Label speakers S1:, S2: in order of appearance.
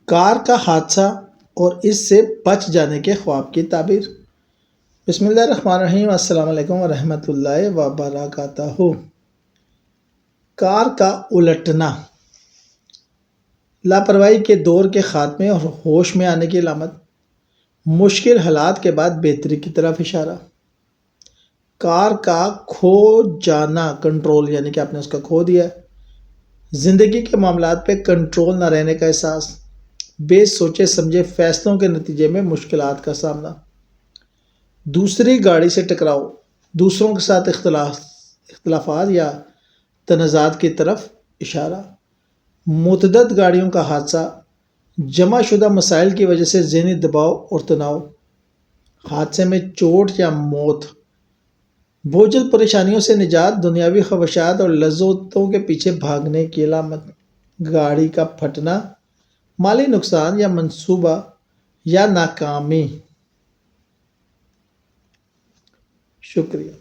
S1: کار کا حادثہ اور اس سے بچ جانے کے خواب کی تعبیر۔ بسم اللہ الرحمن الرحیم، السلام علیکم ورحمۃ اللہ وبرکاتہ۔ کار کا الٹنا لاپرواہی کے دور کے خاتمے اور ہوش میں آنے کی علامت۔ مشکل حالات کے بعد بہتری کی طرف اشارہ۔ کار کا کھو جانا، کنٹرول یعنی کہ آپ نے اس کا کھو دیا ہے۔ زندگی کے معاملات پہ کنٹرول نہ رہنے کا احساس، بے سوچے سمجھے فیصلوں کے نتیجے میں مشکلات کا سامنا۔ دوسری گاڑی سے ٹکراؤ، دوسروں کے ساتھ اختلافات یا تنازعات کی طرف اشارہ۔ متعدد گاڑیوں کا حادثہ، جمع شدہ مسائل کی وجہ سے ذہنی دباؤ اور تناؤ۔ حادثے میں چوٹ یا موت، بوجھل پریشانیوں سے نجات، دنیاوی خواہشات اور لذتوں کے پیچھے بھاگنے کی علامت۔ گاڑی کا پھٹنا، مالی نقصان یا منصوبہ یا ناکامی۔ شکریہ۔